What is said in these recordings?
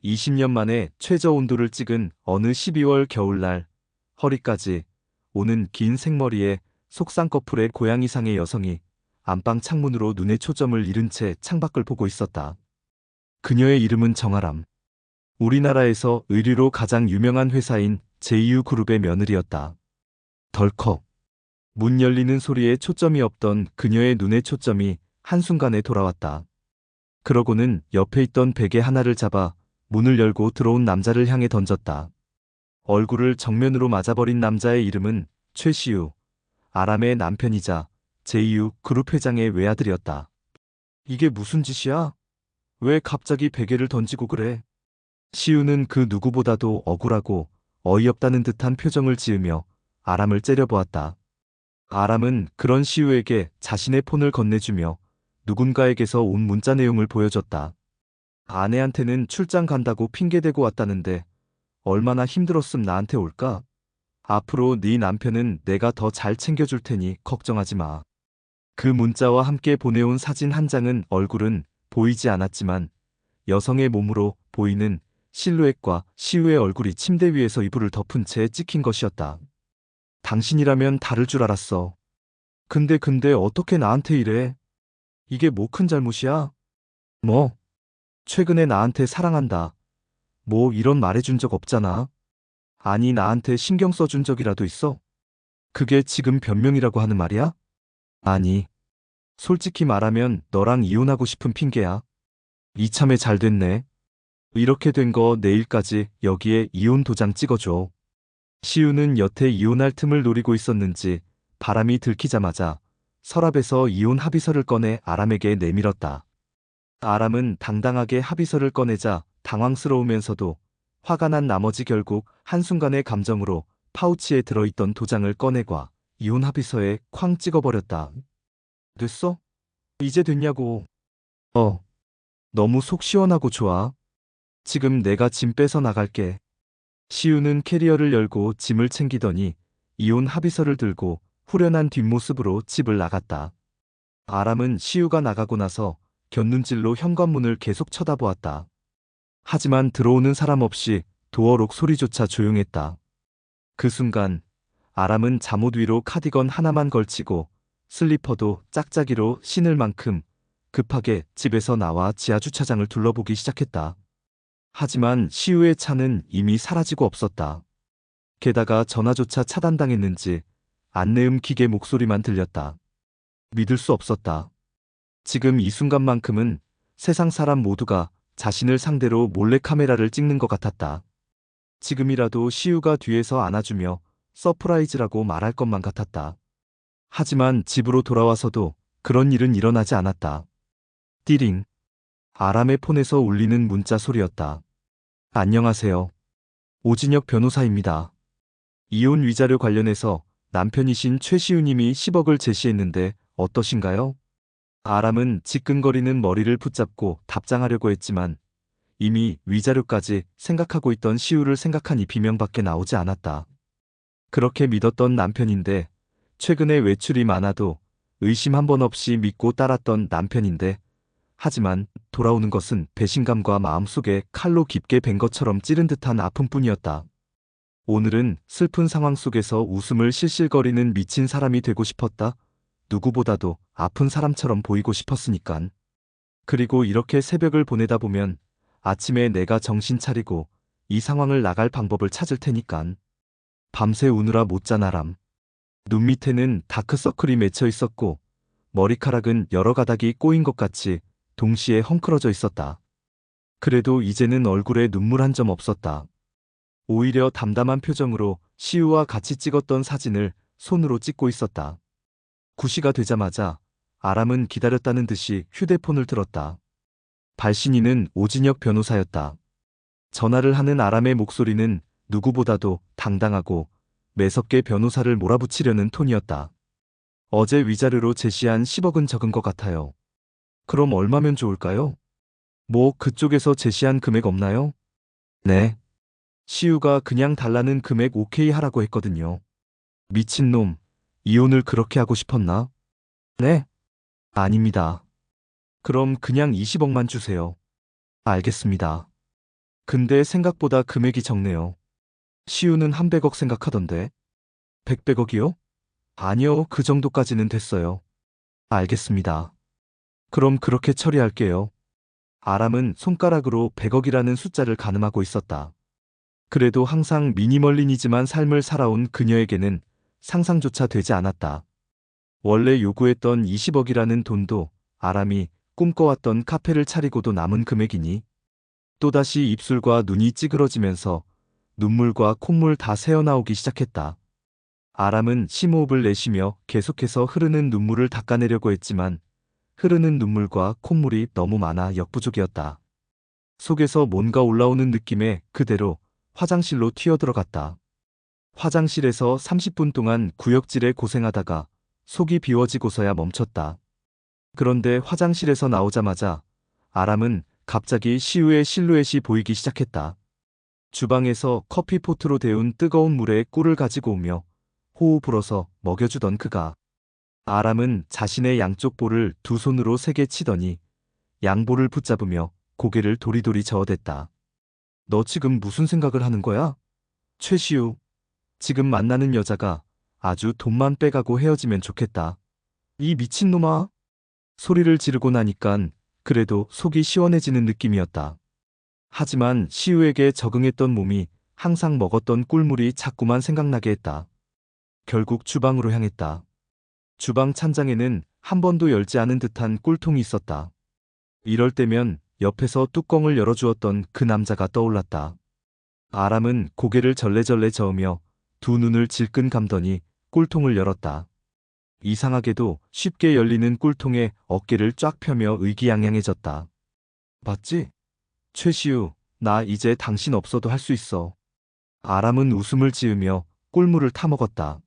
20년 만에 최저 온도를 찍은 어느 12월 겨울날, 허리까지 오는 긴 생머리에 속쌍꺼풀의 고양이상의 여성이 안방 창문으로 눈의 초점을 잃은 채 창밖을 보고 있었다. 그녀의 이름은 정아람. 우리나라에서 의류로 가장 유명한 회사인 JU그룹의 며느리였다. 덜컥 문 열리는 소리에 초점이 없던 그녀의 눈의 초점이 한순간에 돌아왔다. 그러고는 옆에 있던 베개 하나를 잡아 문을 열고 들어온 남자를 향해 던졌다. 얼굴을 정면으로 맞아버린 남자의 이름은 최시우, 아람의 남편이자 JU 그룹 회장의 외아들이었다. 이게 무슨 짓이야? 왜 갑자기 베개를 던지고 그래? 시우는 그 누구보다도 억울하고 어이없다는 듯한 표정을 지으며 아람을 째려보았다. 아람은 그런 시우에게 자신의 폰을 건네주며 누군가에게서 온 문자 내용을 보여줬다. 아내한테는 출장 간다고 핑계대고 왔다는데 얼마나 힘들었음 나한테 올까? 앞으로 네 남편은 내가 더 잘 챙겨줄 테니 걱정하지 마. 그 문자와 함께 보내온 사진 한 장은 얼굴은 보이지 않았지만 여성의 몸으로 보이는 실루엣과 시우의 얼굴이 침대 위에서 이불을 덮은 채 찍힌 것이었다. 당신이라면 다를 줄 알았어. 근데 어떻게 나한테 이래? 이게 뭐 큰 잘못이야? 뭐? 최근에 나한테 사랑한다. 뭐 이런 말해준 적 없잖아. 아니 나한테 신경 써준 적이라도 있어? 그게 지금 변명이라고 하는 말이야? 아니. 솔직히 말하면 너랑 이혼하고 싶은 핑계야. 이참에 잘 됐네. 이렇게 된 거 내일까지 여기에 이혼 도장 찍어줘. 시우는 여태 이혼할 틈을 노리고 있었는지 바람이 들키자마자 서랍에서 이혼 합의서를 꺼내 아람에게 내밀었다. 아람은 당당하게 합의서를 꺼내자 당황스러우면서도 화가 난 나머지 결국 한순간의 감정으로 파우치에 들어있던 도장을 꺼내과 이혼 합의서에 쾅 찍어버렸다. 됐어? 이제 됐냐고. 어. 너무 속 시원하고 좋아. 지금 내가 짐 빼서 나갈게. 시우는 캐리어를 열고 짐을 챙기더니 이혼 합의서를 들고 후련한 뒷모습으로 집을 나갔다. 아람은 시우가 나가고 나서 곁눈질로 현관문을 계속 쳐다보았다. 하지만 들어오는 사람 없이 도어록 소리조차 조용했다. 그 순간 아람은 잠옷 위로 카디건 하나만 걸치고 슬리퍼도 짝짝이로 신을 만큼 급하게 집에서 나와 지하주차장을 둘러보기 시작했다. 하지만 시우의 차는 이미 사라지고 없었다. 게다가 전화조차 차단당했는지 안내음 기계 목소리만 들렸다. 믿을 수 없었다. 지금 이 순간만큼은 세상 사람 모두가 자신을 상대로 몰래카메라를 찍는 것 같았다. 지금이라도 시우가 뒤에서 안아주며 서프라이즈라고 말할 것만 같았다. 하지만 집으로 돌아와서도 그런 일은 일어나지 않았다. 띠링. 아람의 폰에서 울리는 문자 소리였다. 안녕하세요. 오진혁 변호사입니다. 이혼 위자료 관련해서 남편이신 최시우님이 10억을 제시했는데 어떠신가요? 아람은 지끈거리는 머리를 붙잡고 답장하려고 했지만 이미 위자료까지 생각하고 있던 시우를 생각하니 비명밖에 나오지 않았다. 그렇게 믿었던 남편인데 최근에 외출이 많아도 의심 한 번 없이 믿고 따랐던 남편인데 하지만 돌아오는 것은 배신감과 마음속에 칼로 깊게 벤 것처럼 찌른 듯한 아픔뿐이었다. 오늘은 슬픈 상황 속에서 웃음을 실실거리는 미친 사람이 되고 싶었다. 누구보다도 아픈 사람처럼 보이고 싶었으니깐. 그리고 이렇게 새벽을 보내다 보면 아침에 내가 정신 차리고 이 상황을 나갈 방법을 찾을 테니깐. 밤새 우느라 못 잔 아람. 눈 밑에는 다크서클이 맺혀 있었고 머리카락은 여러 가닥이 꼬인 것 같이 동시에 헝클어져 있었다. 그래도 이제는 얼굴에 눈물 한 점 없었다. 오히려 담담한 표정으로 시우와 같이 찍었던 사진을 손으로 찍고 있었다. 9시가 되자마자 아람은 기다렸다는 듯이 휴대폰을 들었다. 발신인은 오진혁 변호사였다. 전화를 하는 아람의 목소리는 누구보다도 당당하고 매섭게 변호사를 몰아붙이려는 톤이었다. 어제 위자료로 제시한 10억은 적은 것 같아요. 그럼 얼마면 좋을까요? 뭐 그쪽에서 제시한 금액 없나요? 네. 시우가 그냥 달라는 금액 오케이 하라고 했거든요. 미친놈, 이혼을 그렇게 하고 싶었나? 네? 아닙니다. 그럼 그냥 20억만 주세요. 알겠습니다. 근데 생각보다 금액이 적네요. 시우는 한 100억 생각하던데. 100억이요? 아니요, 그 정도까지는 됐어요. 알겠습니다. 그럼 그렇게 처리할게요. 아람은 손가락으로 100억이라는 숫자를 가늠하고 있었다. 그래도 항상 미니멀리니즘한 삶을 살아온 그녀에게는 상상조차 되지 않았다. 원래 요구했던 20억이라는 돈도 아람이 꿈꿔왔던 카페를 차리고도 남은 금액이니 또다시 입술과 눈이 찌그러지면서 눈물과 콧물 다 새어나오기 시작했다. 아람은 심호흡을 내쉬며 계속해서 흐르는 눈물을 닦아내려고 했지만 흐르는 눈물과 콧물이 너무 많아 역부족이었다. 속에서 뭔가 올라오는 느낌에 그대로 화장실로 튀어들어갔다. 화장실에서 30분 동안 구역질에 고생하다가 속이 비워지고서야 멈췄다. 그런데 화장실에서 나오자마자 아람은 갑자기 시우의 실루엣이 보이기 시작했다. 주방에서 커피포트로 데운 뜨거운 물에 꿀을 가지고 오며 호우 불어서 먹여주던 그가 아람은 자신의 양쪽 볼을 두 손으로 세게 치더니 양볼을 붙잡으며 고개를 도리도리 저어댔다. 너 지금 무슨 생각을 하는 거야? 최시우, 지금 만나는 여자가 아주 돈만 빼가고 헤어지면 좋겠다. 이 미친놈아. 소리를 지르고 나니깐 그래도 속이 시원해지는 느낌이었다. 하지만 시우에게 적응했던 몸이 항상 먹었던 꿀물이 자꾸만 생각나게 했다. 결국 주방으로 향했다. 주방 찬장에는 한 번도 열지 않은 듯한 꿀통이 있었다. 이럴 때면 옆에서 뚜껑을 열어주었던 그 남자가 떠올랐다. 아람은 고개를 절레절레 저으며 두 눈을 질끈 감더니 꿀통을 열었다. 이상하게도 쉽게 열리는 꿀통에 어깨를 쫙 펴며 의기양양해졌다. 봤지? 최시우, 나 이제 당신 없어도 할 수 있어. 아람은 웃음을 지으며 꿀물을 타먹었다.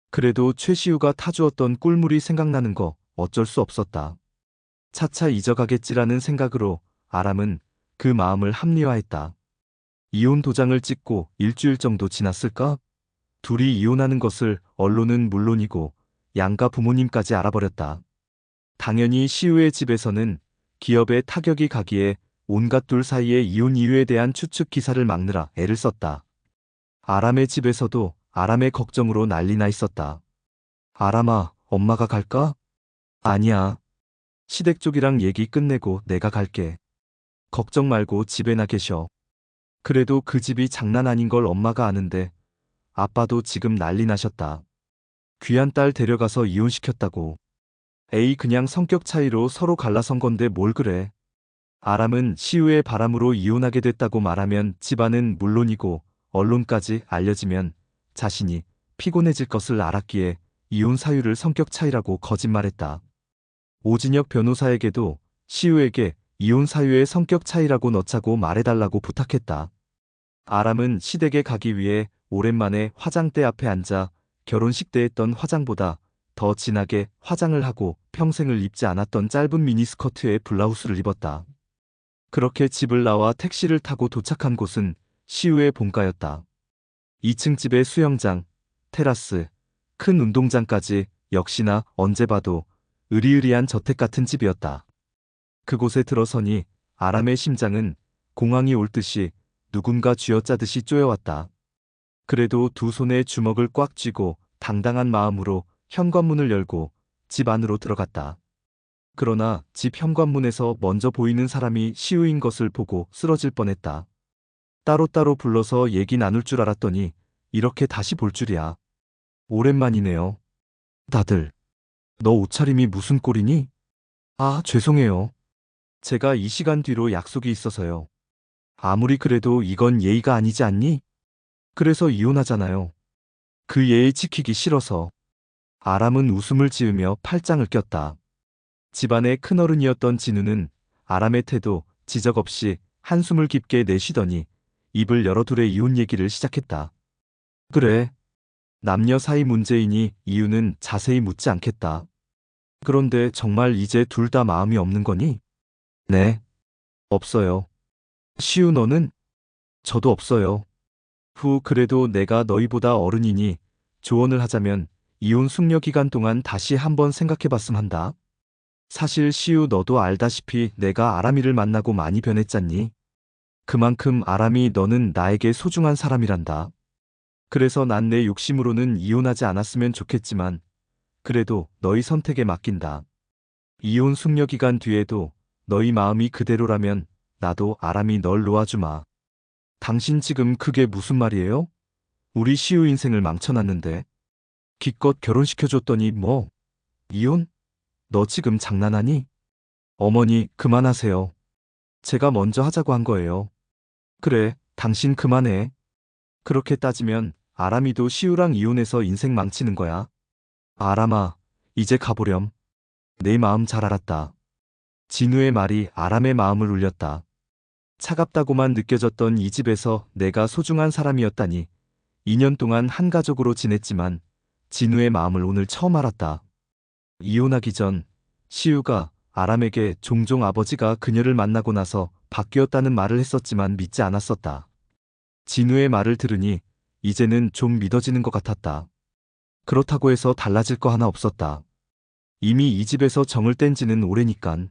그래도 최시우가 타주었던 꿀물이 생각나는 거 어쩔 수 없었다. 차차 잊어가겠지라는 생각으로 아람은 그 마음을 합리화했다. 이혼 도장을 찍고 일주일 정도 지났을까? 둘이 이혼하는 것을 언론은 물론이고 양가 부모님까지 알아버렸다. 당연히 시우의 집에서는 기업에 타격이 가기에 온갖 둘 사이의 이혼 이유에 대한 추측 기사를 막느라 애를 썼다. 아람의 집에서도 아람의 걱정으로 난리나 있었다. 아람아, 엄마가 갈까? 아니야. 시댁 쪽이랑 얘기 끝내고 내가 갈게. 걱정 말고 집에나 계셔. 그래도 그 집이 장난 아닌 걸 엄마가 아는데 아빠도 지금 난리 나셨다. 귀한 딸 데려가서 이혼시켰다고. 에이, 그냥 성격 차이로 서로 갈라선 건데 뭘 그래. 아람은 시우의 바람으로 이혼하게 됐다고 말하면 집안은 물론이고 언론까지 알려지면 자신이 피곤해질 것을 알았기에 이혼 사유를 성격 차이라고 거짓말했다. 오진혁 변호사에게도 시우에게 이혼 사유의 성격 차이라고 넣자고 말해달라고 부탁했다. 아람은 시댁에 가기 위해 오랜만에 화장대 앞에 앉아 결혼식 때 했던 화장보다 더 진하게 화장을 하고 평생을 입지 않았던 짧은 미니스커트에 블라우스를 입었다. 그렇게 집을 나와 택시를 타고 도착한 곳은 시우의 본가였다. 2층 집에 수영장, 테라스, 큰 운동장까지 역시나 언제 봐도 으리으리한 저택 같은 집이었다. 그곳에 들어서니 아람의 심장은 공황이 올 듯이 누군가 쥐어짜듯이 쪼여왔다. 그래도 두 손에 주먹을 꽉 쥐고 당당한 마음으로 현관문을 열고 집 안으로 들어갔다. 그러나 집 현관문에서 먼저 보이는 사람이 시우인 것을 보고 쓰러질 뻔했다. 따로따로 불러서 얘기 나눌 줄 알았더니 이렇게 다시 볼 줄이야. 오랜만이네요. 다들. 너 옷차림이 무슨 꼴이니? 아, 죄송해요. 제가 이 시간 뒤로 약속이 있어서요. 아무리 그래도 이건 예의가 아니지 않니? 그래서 이혼하잖아요. 그 예의 지키기 싫어서. 아람은 웃음을 지으며 팔짱을 꼈다. 집안의 큰어른이었던 진우는 아람의 태도 지적 없이 한숨을 깊게 내쉬더니 입을 열어둘의 이혼 얘기를 시작했다. 그래. 남녀 사이 문제이니 이유는 자세히 묻지 않겠다. 그런데 정말 이제 둘 다 마음이 없는 거니? 네. 없어요. 시우 너는? 저도 없어요. 그래도 내가 너희보다 어른이니 조언을 하자면 이혼 숙려 기간 동안 다시 한번 생각해봤음 한다. 사실 시우 너도 알다시피 내가 아람이를 만나고 많이 변했잖니. 그만큼 아람이 너는 나에게 소중한 사람이란다. 그래서 난 내 욕심으로는 이혼하지 않았으면 좋겠지만 그래도 너희 선택에 맡긴다. 이혼 숙려 기간 뒤에도 너희 마음이 그대로라면 나도 아람이 널 놓아주마. 당신 지금 그게 무슨 말이에요? 우리 시우 인생을 망쳐놨는데. 기껏 결혼시켜줬더니 뭐. 이혼? 너 지금 장난하니? 어머니, 그만하세요. 제가 먼저 하자고 한 거예요. 그래, 당신 그만해. 그렇게 따지면 아람이도 시우랑 이혼해서 인생 망치는 거야. 아람아, 이제 가보렴. 내 마음 잘 알았다. 진우의 말이 아람의 마음을 울렸다. 차갑다고만 느껴졌던 이 집에서 내가 소중한 사람이었다니. 2년 동안 한 가족으로 지냈지만 진우의 마음을 오늘 처음 알았다. 이혼하기 전 시우가 아람에게 종종 아버지가 그녀를 만나고 나서 바뀌었다는 말을 했었지만 믿지 않았었다. 진우의 말을 들으니 이제는 좀 믿어지는 것 같았다. 그렇다고 해서 달라질 거 하나 없었다. 이미 이 집에서 정을 뗀 지는 오래니깐.